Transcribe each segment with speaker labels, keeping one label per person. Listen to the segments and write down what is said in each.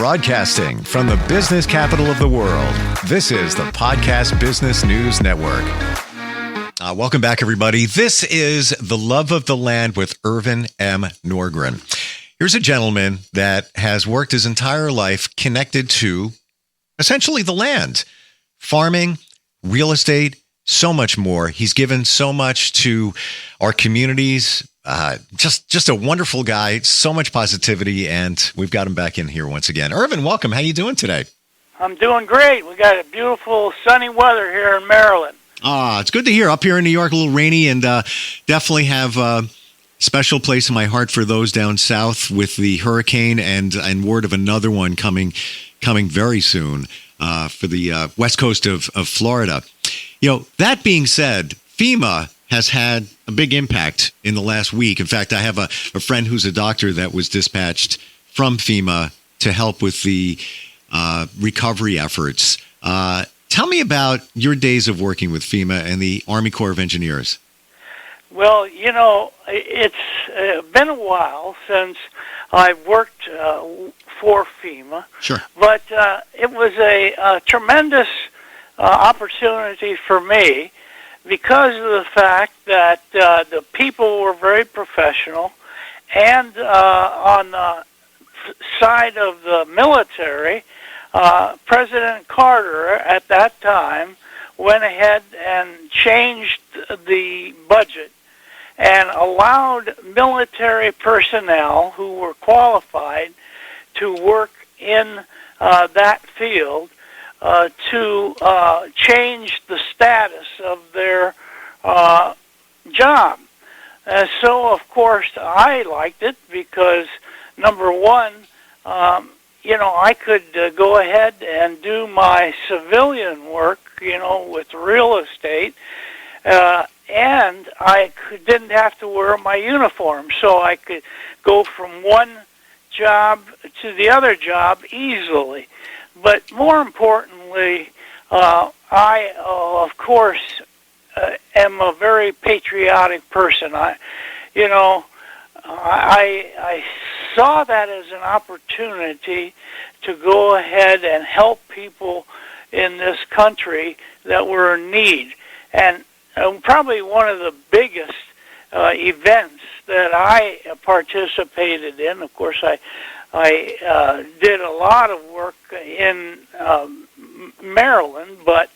Speaker 1: Broadcasting from the business capital of the world, this is the Podcast Business News Network. Welcome back, everybody. This is The Love of the Land with Ervin M. Norgren. Here's a gentleman that has worked his entire life connected to essentially the land, farming, real estate, so much more. He's given so much to our communities. Just a wonderful guy, so much positivity, and we've got him back in here once again. Ervin, welcome. How you doing today?
Speaker 2: I'm doing great. We got a beautiful sunny weather here in Maryland.
Speaker 1: It's good to hear. Up here in New York, a little rainy, and definitely have a special place in my heart for those down south with the hurricane and word of another one coming very soon for the west coast of Florida. You know, that being said, FEMA has had a big impact in the last week. In fact, I have a friend who's a doctor that was dispatched from FEMA to help with the recovery efforts. Tell me about your days of working with FEMA and the Army Corps of Engineers.
Speaker 2: Well, you know, it's been a while since I've worked for FEMA.
Speaker 1: Sure.
Speaker 2: But it was a tremendous opportunity for me because of the fact that the people were very professional, and on the side of the military, President Carter at that time went ahead and changed the budget and allowed military personnel who were qualified to work in that field to change the status of their job. And so, of course, I liked it because, number one, you know, I could go ahead and do my civilian work, you know, with real estate, and I didn't have to wear my uniform, so I could go from one job to the other job easily. But more importantly, I, of course, am a very patriotic person. I saw that as an opportunity to go ahead and help people in this country that were in need. And probably one of the biggest events that I participated in, of course, I did a lot of work in Maryland, but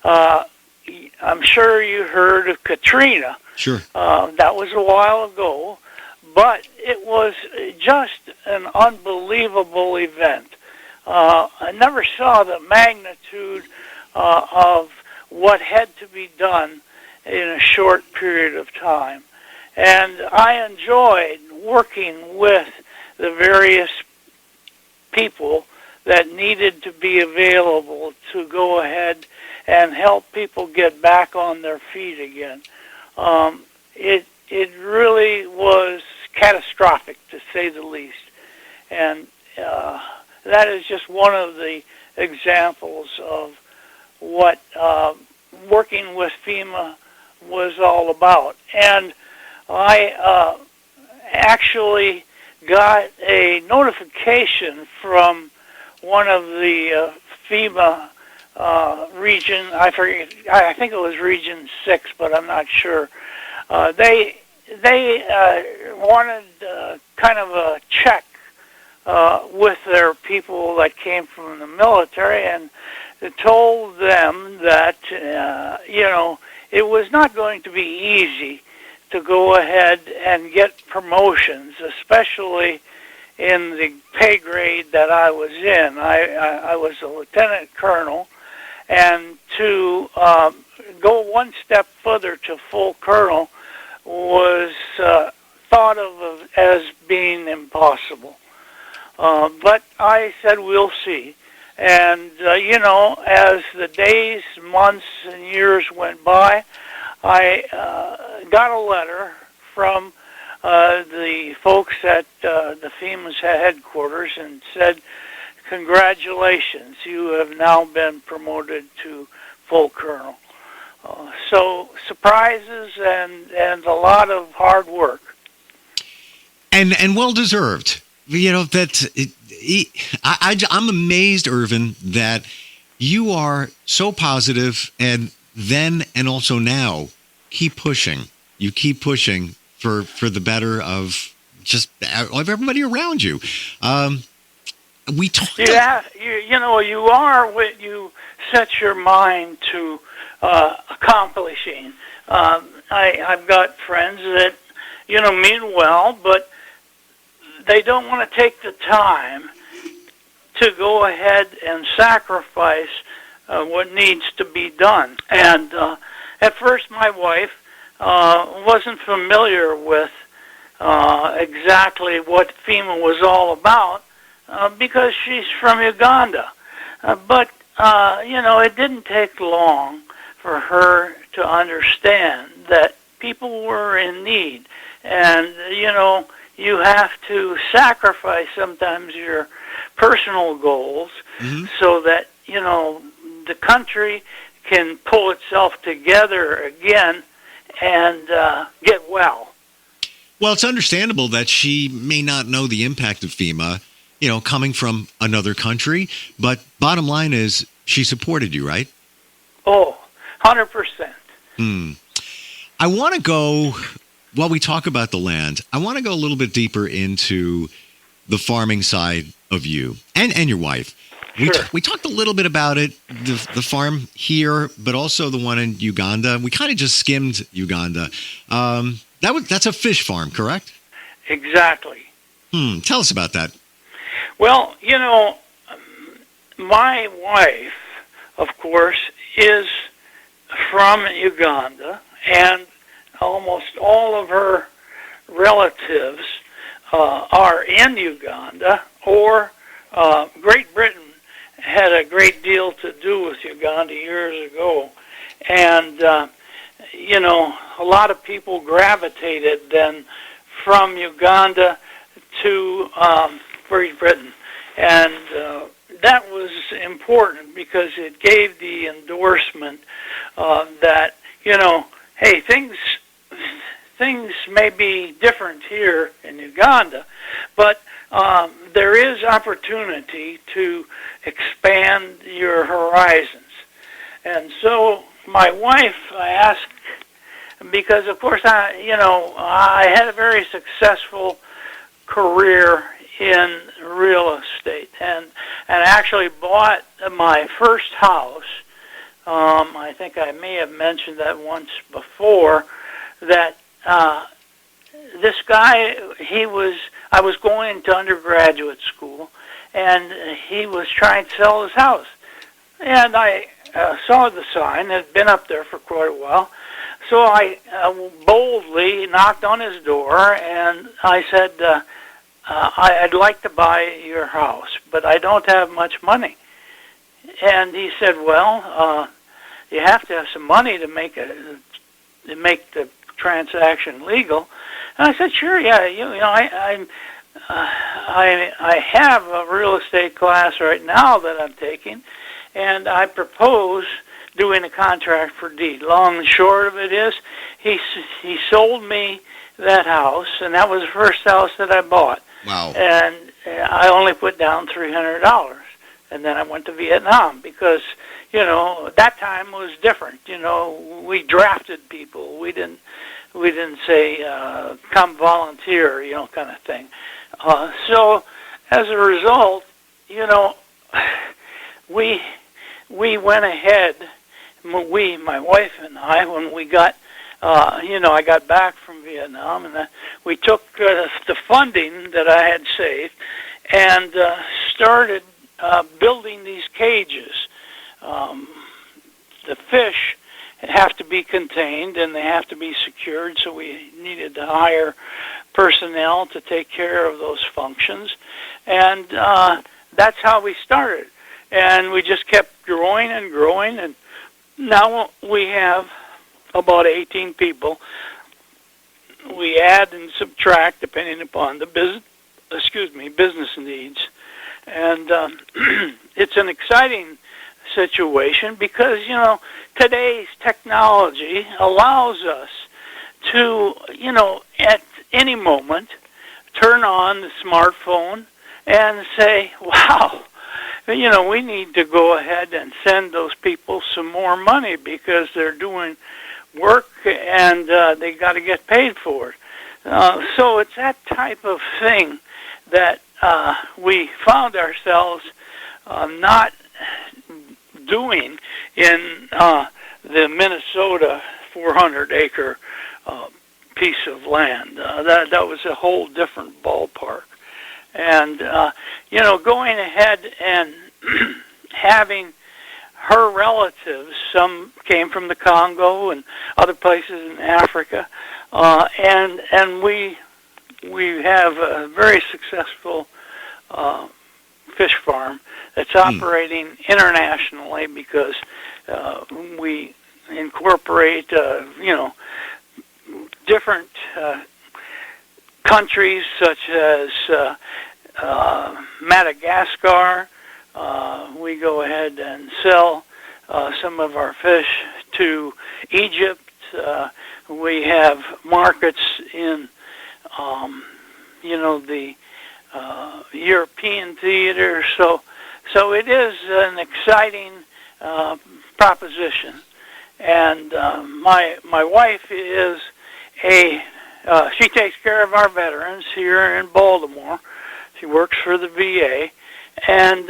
Speaker 2: I'm sure you heard of Katrina.
Speaker 1: Sure.
Speaker 2: That was a while ago, but it was just an unbelievable event. I never saw the magnitude of what had to be done in a short period of time. And I enjoyed working with the various people that needed to be available to go ahead and help people get back on their feet again. It really was catastrophic, to say the least. And that is just one of the examples of what working with FEMA was all about. And I actually got a notification from one of the FEMA region, I forget, I think it was Region 6, but I'm not sure. They wanted kind of a check with their people that came from the military, and told them that, you know, it was not going to be easy to go ahead and get promotions, especially in the pay grade that I was in. I was a lieutenant colonel, and to go one step further to full colonel was thought of as being impossible. But I said, we'll see. And, you know, as the days, months, and years went by, I got a letter from the folks at the FEMA's headquarters and said, congratulations, you have now been promoted to full colonel. So surprises and a lot of hard work.
Speaker 1: And well-deserved. You know, that I'm amazed, Ervin, that you are so positive, and then and also now keep pushing. You keep pushing for the better of just of everybody around you. We talked.
Speaker 2: Yeah, you are what you set your mind to accomplishing. I've got friends that mean well, but they don't want to take the time to go ahead and sacrifice what needs to be done. And at first, my wife wasn't familiar with exactly what FEMA was all about because she's from Uganda. But it didn't take long for her to understand that people were in need. And, you have to sacrifice sometimes your personal goals so that, the country can pull itself together again and get well.
Speaker 1: Well, it's understandable that she may not know the impact of FEMA, coming from another country. But bottom line is she supported you, right?
Speaker 2: Oh, 100%.
Speaker 1: I want to go, while we talk about the land, I want to go a little bit deeper into the farming side of you and your wife.
Speaker 2: Sure.
Speaker 1: We talked a little bit about it, the farm here, but also the one in Uganda. We kind of just skimmed Uganda. That's a fish farm, correct?
Speaker 2: Exactly.
Speaker 1: Tell us about that.
Speaker 2: Well, my wife, of course, is from Uganda, and almost all of her relatives are in Uganda, or Great Britain had a great deal to do with Uganda years ago. And, a lot of people gravitated then from Uganda to Great Britain. And that was important because it gave the endorsement that, hey, things may be different here in Uganda, but there is opportunity to expand your horizons. And so my wife, I asked, because of course I had a very successful career in real estate, and actually bought my first house. I think I may have mentioned that once before, that this guy, I was going to undergraduate school, and he was trying to sell his house. And I saw the sign. It had been up there for quite a while. So I boldly knocked on his door, and I said, I'd like to buy your house, but I don't have much money. And he said, well, you have to have some money to make the transaction legal. And I said, sure, yeah, I have a real estate class right now that I'm taking, and I propose doing a contract for deed. Long and short of it is, he sold me that house, and that was the first house that I bought.
Speaker 1: Wow.
Speaker 2: And I only put down $300. And then I went to Vietnam because, that time was different. We drafted people. We didn't say, come volunteer, kind of thing. So as a result, we went ahead, my wife and I, when we got, I got back from Vietnam, and we took the funding that I had saved and started building these cages. The fish have to be contained and they have to be secured, so we needed to hire personnel to take care of those functions. And that's how we started. And we just kept growing and growing, and now we have about 18 people. We add and subtract depending upon the business needs. And it's an exciting situation because, today's technology allows us to, at any moment, turn on the smartphone and say, wow, we need to go ahead and send those people some more money because they're doing work and they got to get paid for it. So it's that type of thing that we found ourselves not doing in the Minnesota 400-acre piece of land. That was a whole different ballpark. And, going ahead and having her relatives, some came from the Congo and other places in Africa, and we have a very successful fish farm that's operating internationally because we incorporate, different countries such as Madagascar. We go ahead and sell some of our fish to Egypt. We have markets in, the European theater. So it is an exciting proposition. And my wife is she takes care of our veterans here in Baltimore. She works for the VA, and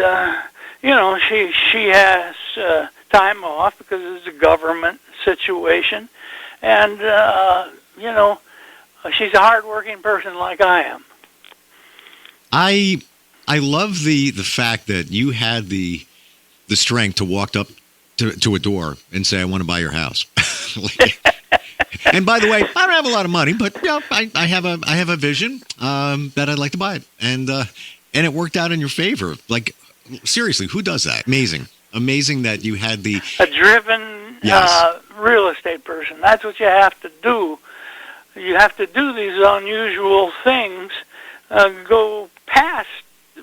Speaker 2: she has time off because it's a government situation, and she's a hardworking person like I am.
Speaker 1: I love the fact that you had the strength to walk up to a door and say, "I want to buy your house." And by the way, I don't have a lot of money, but I have a vision that I'd like to buy it, and it worked out in your favor. Like, seriously, who does that? Amazing that you had a
Speaker 2: driven real estate person. That's what you have to do. You have to do these unusual things. Go past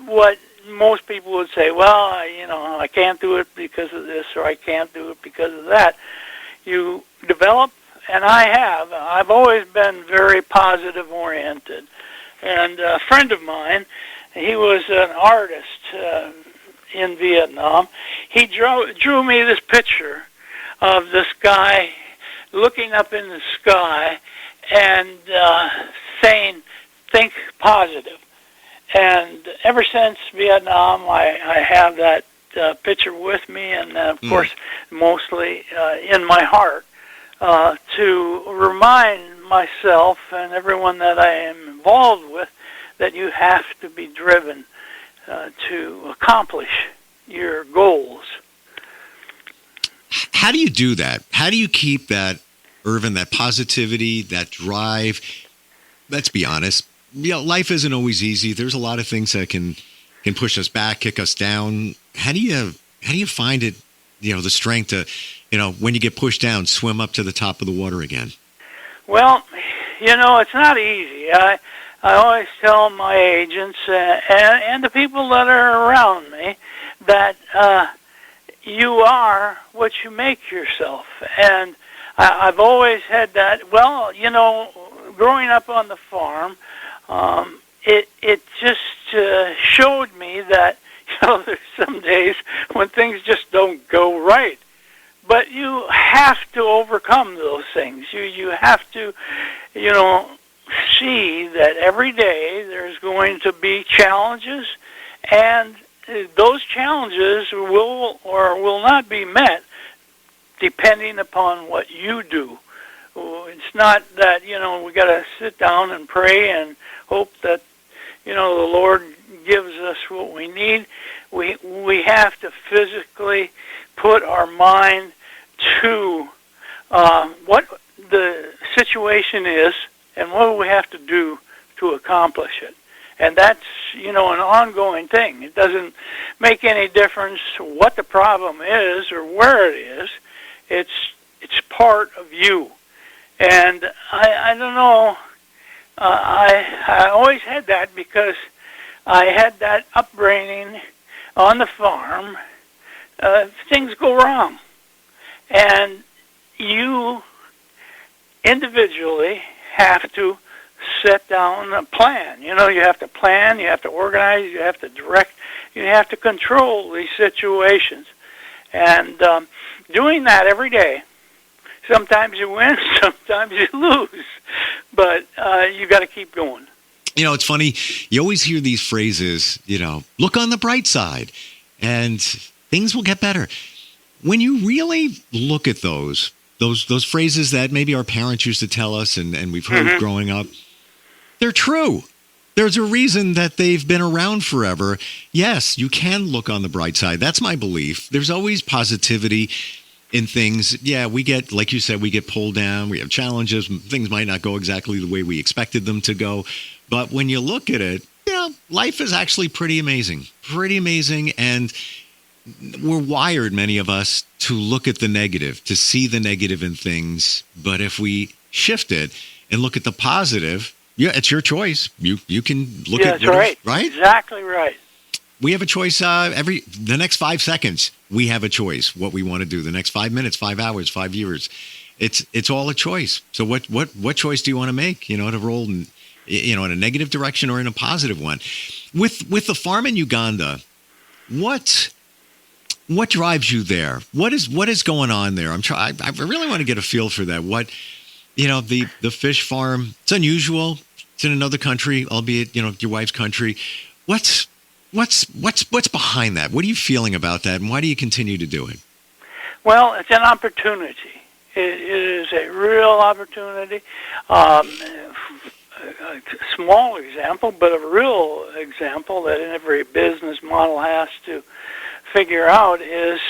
Speaker 2: what most people would say. Well, I can't do it because of this, or I can't do it because of that. You develop. And I've always been very positive oriented. And a friend of mine, he was an artist in Vietnam. He drew me this picture of this guy looking up in the sky and saying, "Think positive." And ever since Vietnam, I have that picture with me, and of course, mostly in my heart. To remind myself and everyone that I am involved with that you have to be driven to accomplish your goals.
Speaker 1: How do you do that? How do you keep that, Ervin, that positivity, that drive? Let's be honest. Life isn't always easy. There's a lot of things that can push us back, kick us down. How do you find it, the strength to, when you get pushed down, swim up to the top of the water again?
Speaker 2: Well, it's not easy. I always tell my agents and the people that are around me that you are what you make yourself. And I've always had that. Well, growing up on the farm, it just showed me that, there's some days when things just don't go right. But you have to overcome those things. You have to, see that every day there's going to be challenges, and those challenges will or will not be met depending upon what you do. It's not that, we got to sit down and pray and hope that, the Lord gives us what we need. We have to physically put our mind to what the situation is and what do we have to do to accomplish it. And that's, an ongoing thing. It doesn't make any difference what the problem is or where it is. It's part of you. And I don't know, I always had that because I had that upbringing on the farm. Things go wrong. And you individually have to set down a plan. You have to plan, you have to organize, you have to direct, you have to control these situations. And doing that every day, sometimes you win, sometimes you lose, but you got to keep going.
Speaker 1: It's funny. You always hear these phrases, look on the bright side and things will get better. When you really look at those phrases that maybe our parents used to tell us and we've heard growing up, they're true. There's a reason that they've been around forever. Yes, you can look on the bright side. That's my belief. There's always positivity in things. Yeah, we get, like you said, we get pulled down. We have challenges. Things might not go exactly the way we expected them to go. But when you look at it, life is actually pretty amazing. Pretty amazing. And we're wired, many of us, to look at the negative, to see the negative in things. But if we shift it and look at the positive, it's your choice. You can look at
Speaker 2: that's right.
Speaker 1: Right?
Speaker 2: Exactly right.
Speaker 1: We have a choice the next 5 seconds. We have a choice what we want to do. The next 5 minutes, 5 hours, 5 years. It's all a choice. So what choice do you want to make? To roll in a negative direction or in a positive one. With the farm in Uganda, what drives you there? What is going on there? I really want to get a feel for that. The fish farm, it's unusual. It's in another country, albeit, your wife's country. What's behind that? What are you feeling about that, and why do you continue to do it?
Speaker 2: Well, it's an opportunity. It is a real opportunity. A small example, but a real example that every business model has to figure out is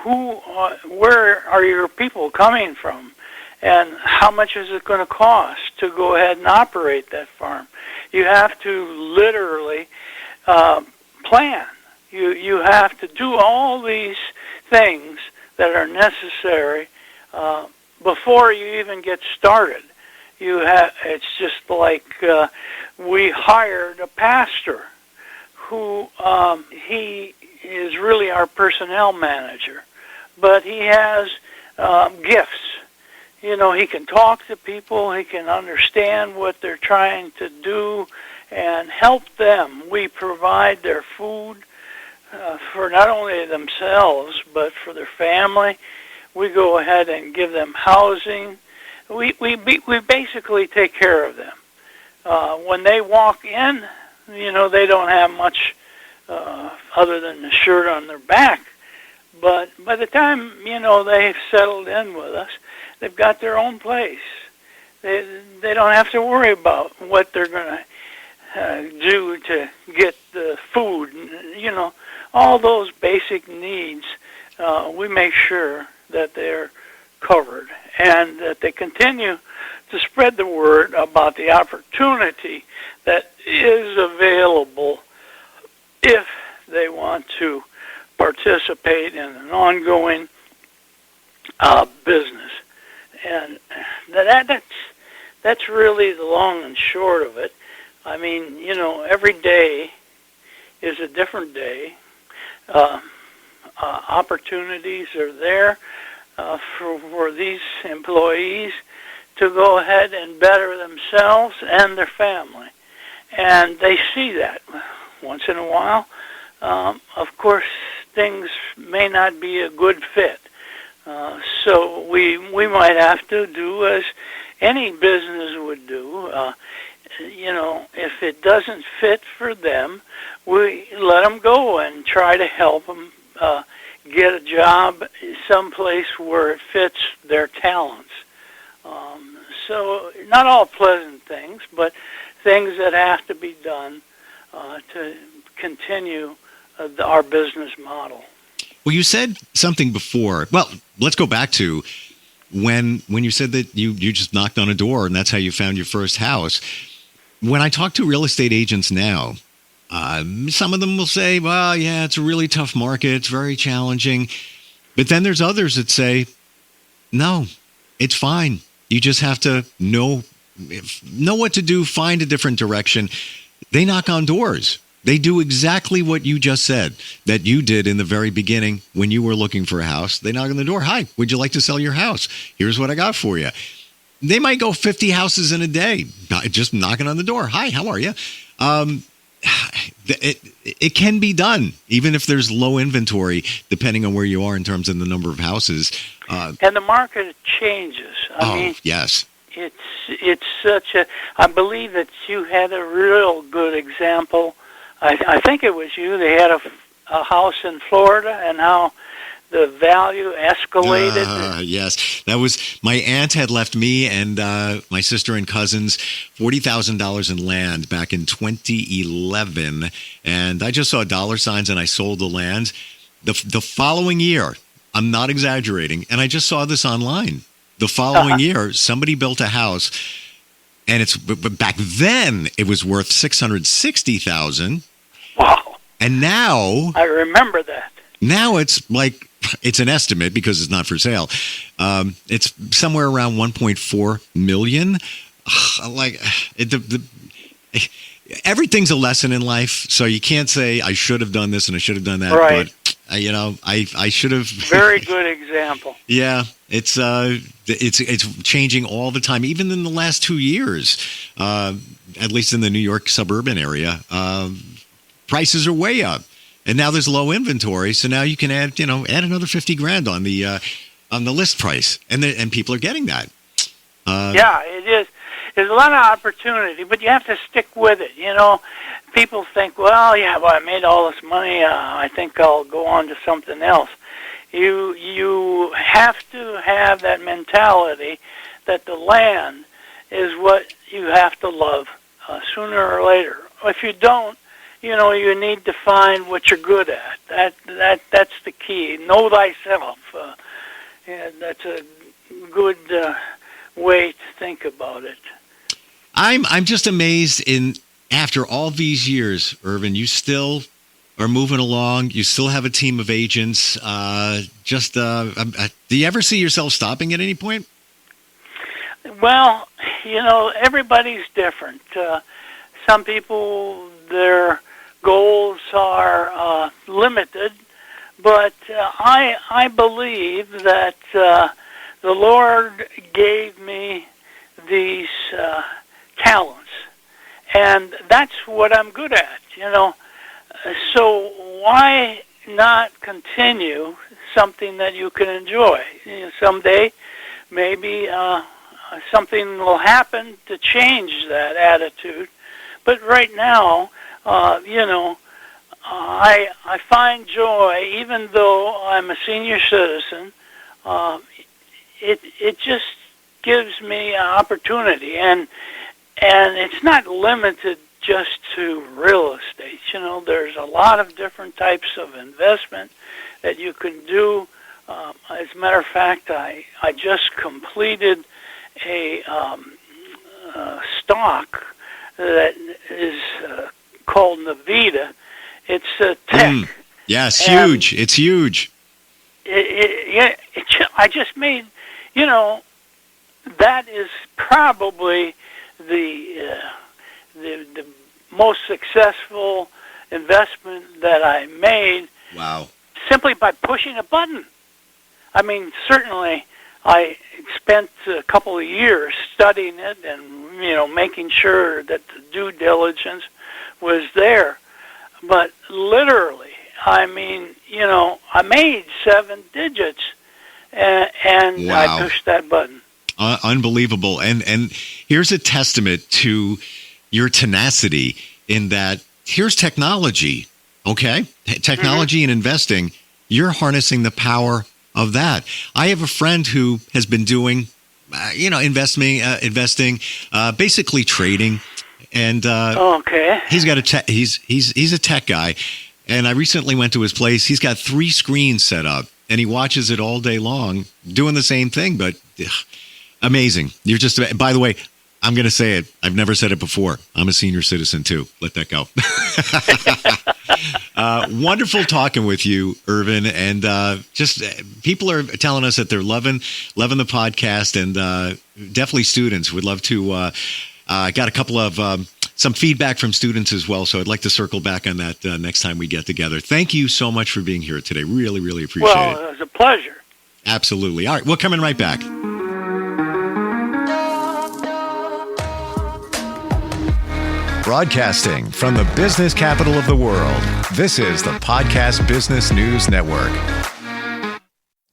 Speaker 2: where are your people coming from? And how much is it going to cost to go ahead and operate that farm? You have to literally plan. You have to do all these things that are necessary before you even get started. It's just like we hired a pastor who he is really our personnel manager, but he has gifts. He can talk to people, he can understand what they're trying to do and help them. We provide their food for not only themselves, but for their family. We go ahead and give them housing. We basically take care of them. When they walk in, they don't have much other than the shirt on their back. But by the time, they've settled in with us, they've got their own place. They don't have to worry about what they're going to do to get the food. All those basic needs, we make sure that they're covered and that they continue to spread the word about the opportunity that is available if they want to participate in an ongoing business. And that's really the long and short of it. I mean, every day is a different day. Opportunities are there for these employees to go ahead and better themselves and their family. And they see that once in a while. Of course, things may not be a good fit. So we might have to do as any business would do. If it doesn't fit for them, we let them go and try to help them get a job someplace where it fits their talents. So not all pleasant things, but things that have to be done to continue our business model.
Speaker 1: Well, you said something before. Well, let's go back to when you said that you just knocked on a door and that's how you found your first house. When I talk to real estate agents now, some of them will say, well, yeah, it's a really tough market. It's very challenging. But then there's others that say, no, it's fine. You just have to know what to do, find a different direction. They knock on doors. They do exactly what you just said that you did in the very beginning when you were looking for a house. They knock on the door. Hi, would you like to sell your house? Here's what I got for you. they might go 50 houses in a day, just knocking on the door. Hi, how are you? It can be done, even if there's low inventory, depending on where you are in terms of the number of houses.
Speaker 2: And the market changes. I mean,
Speaker 1: yes.
Speaker 2: It's such a. I believe that you had a real good example. I think it was you. They had a house in Florida, and how the value escalated.
Speaker 1: Yes, that was my aunt had left me and my sister and cousins $40,000 in land back in 2011, and I just saw dollar signs and I sold the land. The following year, I'm not exaggerating, and I just saw this online. The following year, somebody built a house, and but back then it was worth $660,000.
Speaker 2: Wow!
Speaker 1: And now
Speaker 2: I remember that.
Speaker 1: Now it's like it's an estimate because it's not for sale. It's somewhere around 1.4 million. Like everything's a lesson in life, so you can't say I should have done this and I should have done that.
Speaker 2: Right.
Speaker 1: But I should have.
Speaker 2: Very good example.
Speaker 1: Yeah, it's changing all the time. Even in the last 2 years, at least in the New York suburban area, prices are way up, and now there's low inventory. So now you can add another $50,000 on the list price, and people are getting that.
Speaker 2: Yeah, it is. There's a lot of opportunity, but you have to stick with it. People think, well, I made all this money. I think I'll go on to something else. You have to have that mentality that the land is what you have to love sooner or later. If you don't, you need to find what you're good at. That's the key. Know thyself. That's a good way to think about it.
Speaker 1: I'm just amazed after all these years, Ervin, you still are moving along. You still have a team of agents. Do you ever see yourself stopping at any point?
Speaker 2: Well, everybody's different. Some people, their goals are limited, but I believe that the Lord gave me these talents, and that's what I'm good at, So why not continue something that you can enjoy? Someday, maybe something will happen to change that attitude. But right now, I find joy, even though I'm a senior citizen. It just gives me an opportunity, and it's not limited just to real estate. There's a lot of different types of investment that you can do. As a matter of fact, I just completed a stock that is called Navita. It's a tech.
Speaker 1: Yes, huge. It's huge.
Speaker 2: I just made, that is probably the most successful investment that I made.
Speaker 1: Wow.
Speaker 2: Simply by pushing a button. I mean, certainly I spent a couple of years studying it and, making sure that the due diligence was there. But literally, I made 7 digits and
Speaker 1: wow.
Speaker 2: I pushed that button.
Speaker 1: Unbelievable. And here's a testament to your tenacity in that here's technology, okay? Technology and investing, you're harnessing the power of that. I have a friend who has been doing, investing, basically trading. And
Speaker 2: okay.
Speaker 1: He's got he's a tech guy. And I recently went to his place. He's got 3 screens set up, and he watches it all day long doing the same thing, but amazing. You're just, by the way, I'm going to say it. I've never said it before. I'm a senior citizen too. Let that go. Wonderful talking with you, Ervin. And just people are telling us that they're loving the podcast, and definitely students would love to. I got a couple of some feedback from students as well, so I'd like to circle back on that next time we get together. Thank you so much for being here today. Really, really appreciate it.
Speaker 2: Well, it was a pleasure.
Speaker 1: Absolutely. All right, we're coming right back. Broadcasting from the business capital of the world, this is the Podcast Business News Network.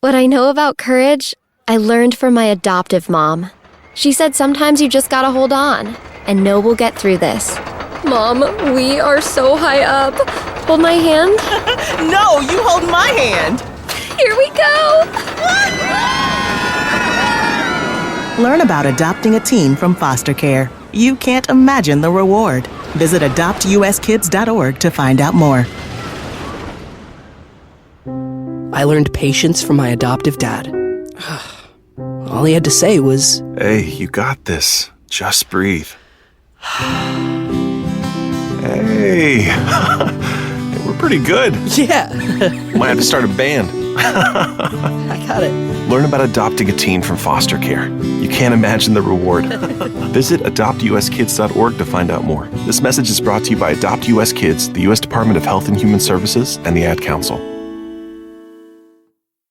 Speaker 3: What I know about courage, I learned from my adoptive mom. She said sometimes you just gotta hold on and know we'll get through this. Mom, we are so high up. Hold my hand.
Speaker 4: No, you hold my hand.
Speaker 3: Here we go.
Speaker 4: Learn about adopting a teen from foster care. You can't imagine the reward. Visit adoptuskids.org to find out more.
Speaker 5: I learned patience from my adoptive dad. All he had to say was,
Speaker 6: "Hey, you got this. Just breathe." Hey, we're pretty good.
Speaker 5: yeah,
Speaker 6: Might have to start a band.
Speaker 5: I got it.
Speaker 6: Learn about adopting a teen from foster care. You can't imagine the reward. Visit adoptuskids.org to find out more. This message is brought to you by Adopt US Kids, the U.S. Department of Health and Human Services, and the Ad Council.